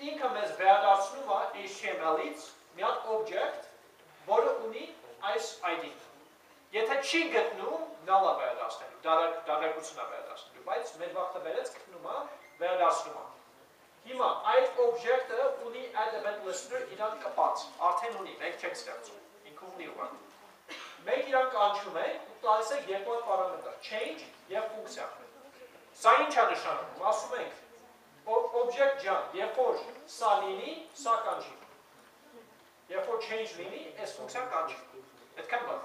ինքը մեզ վերադարձնում է HTML-ից մի հատ object, որը ունի այս ID-ն։ Եթե չի գտնում, null է վերադարձնելու, դարակություն է վերադարձնելու, բայց մեր վաղտը վերեց գտնում է, վերադարձնում է։ Հիմա այդ object-ը ունի add event listener իրան կպած, արդեն ունի, մենք չենք ստեղծում, ինքը ունի ուղղակի։ Մենք իրան կանչում ենք ու տալիս ենք երկու հատ պարամետր, change եւ ֆունկցիա։ Սա ինչ է նշանակում, ասում ենք object ջան, երբ որ սա լինի, սա կանչի։ Երբ որ change լինի, այս ֆունկցիան կանչի։ Այդքան բան։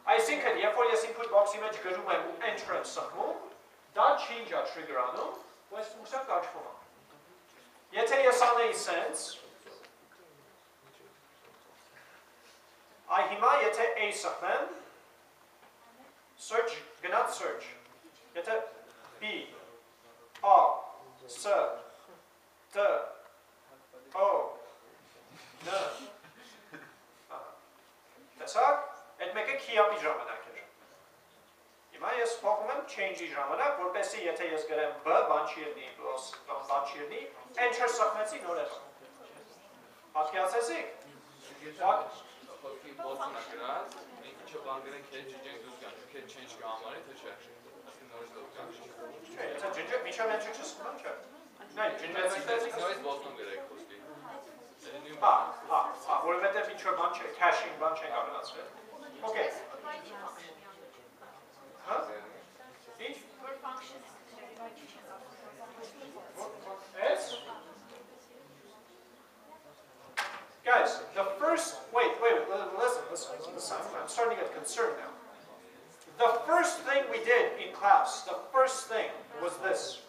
Այսինքն, երբ որ ես input box-ի մեջ գրում եմ ու enter եմ սխմում, դա change-ա trigger անում, ու այս ֆունկցիան կանչվում է։ Եթե ես անեի sense, այ հիմա եթե A սխմեմ, search, գնաց search, եթե B, A, S, T, O, N, տեսակ, այդ մեկը key-up-ի ժամանակ էր։ Հիմա ես փոխում եմ change-ի ժամանակ, որպեսզի եթե ես գրեմ B, բան չի ելնի, բան չի ելնի, enter սխմեցի նոր եմ։ Պատկերացեցիք։ Խոսքի բոցնա գրած, մենք ինչ բան գրենք, հետ ջնջենք դուրս գանք, թե change կհամարի, թե չէ։ Ասի նորից դուրս գանք։ Չէ, եթե ջնջեք, միջավ enter չսխմեմ, չէ։ Նայ, ջնջեցիք, նորից բոցնում գրեք խոսքի։ Որովհետև ինչ-որ բան չէ, caching բան չեն կարողացրել։ Okay։ Հա? Ինչ? Yes? Guys, the first, wait, listen, I'm starting to get concerned now. The first thing we did in class, the first thing was this.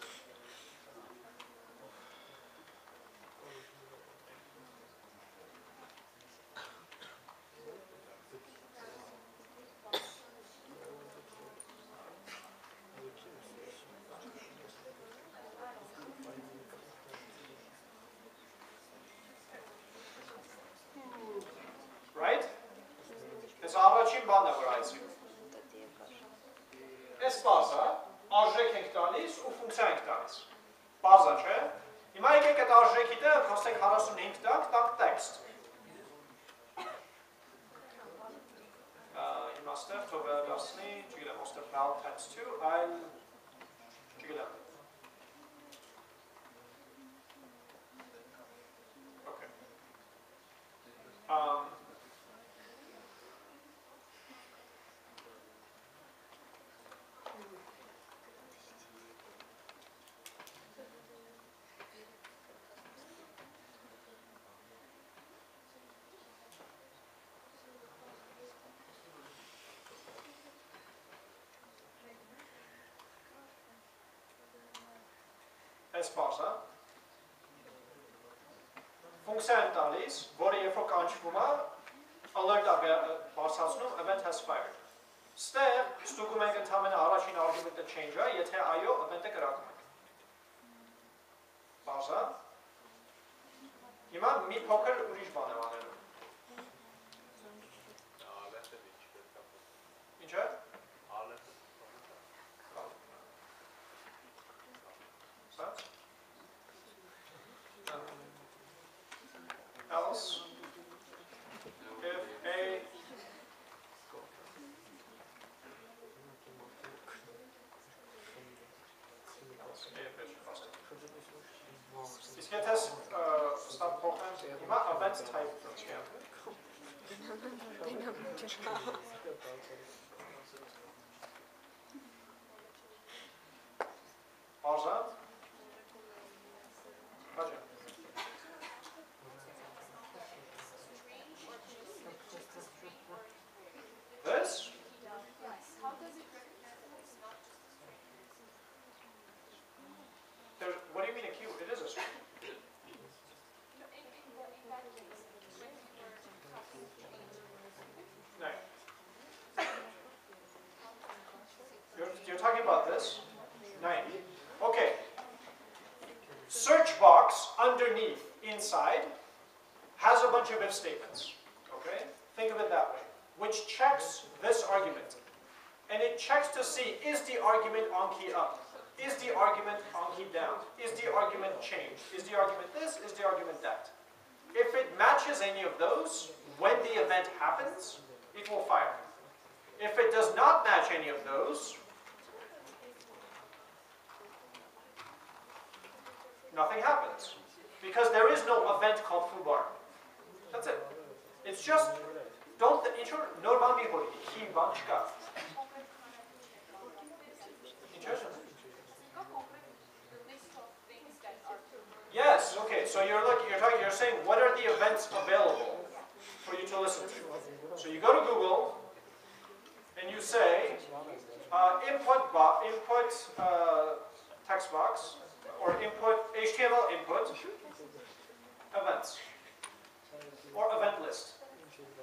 Right? Այս առաջին բանն է, որ այսի։ Այս բազա արժեք ենք տալիս ու ֆունկցիա ենք տալիս։ Բազա, չէ։ Հիմա եկեք այդ արժեքի տեղ հաստեք 45 տանք text։ Հիմա ստեղ թող վերադասնի, չգիտեմ, ոստեղ val times 2, այլ չգիտեմ։ Okay. Այս բազա ֆունկցիա են տալիս, որը երբ որ կանչվում է, alert է բարձրացնում, event has fired։ Ստեղ ստուգում ենք ընդհանրապես առաջին argument-ը change-ը, եթե այո, event-ը կրակում ենք։ Բազա։ Հիմա մի փոքր ուրիշ բան եմ անելու։ Ինչ է? Else, if A Իսկ եթե ստապ փոխեմ, հիմա event type չի Արժան Բաջա This? How does it recognize it's not just What do you mean a keyword? It is a string. No. You're talking about this? 90. Okay. Search box underneath, inside, has a bunch of if statements. Okay? Think of it that way. Which checks this argument. And it checks to see, is the argument on key up? Is the argument on key down? Is the argument change? Is the argument this? Is the argument that? If it matches any of those, when the event happens, it will fire. If it does not match any of those, nothing happens. Because there is no event called foobar. That's it. It's just, don't, normal mihori, ki banchka. Yes, okay, so you're saying what are the events available for you to listen to? So you go to Google and you say input text box or input HTML input events or event list.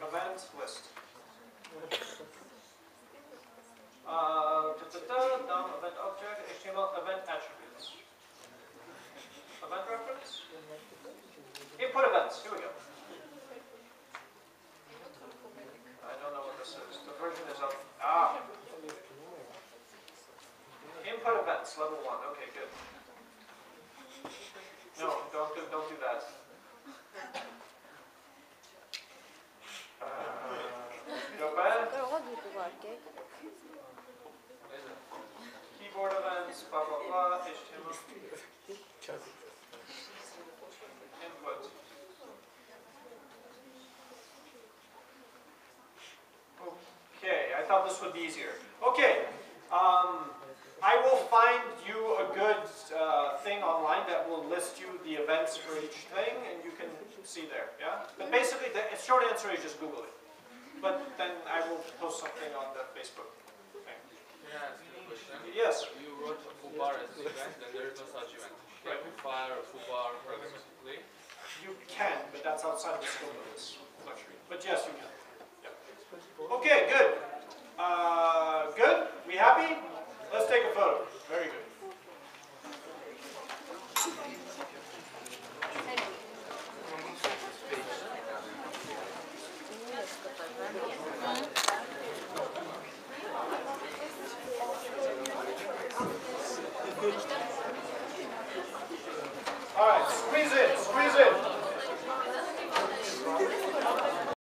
Event list. Down event object, HTML event attributes. Event reference? Input events, here we go. I don't know what this is. The version is up. Input events, level 1. Okay, good. No, don't do that. Keyboard events, blah blah blah, HTML. Input. Okay, I thought this would be easier. Okay, I will find you a good thing online that will list you the events for each thing, and you can see there, yeah? But basically, the short answer is just Google it. But then I will post something on the Facebook thing. Can I ask you a question? Yes. You wrote a foobar as an event, and there is no such event. Can you fire a foobar programmatically? You can, but that's outside the scope of this lecture. But yes, you can. Yeah. Okay, good.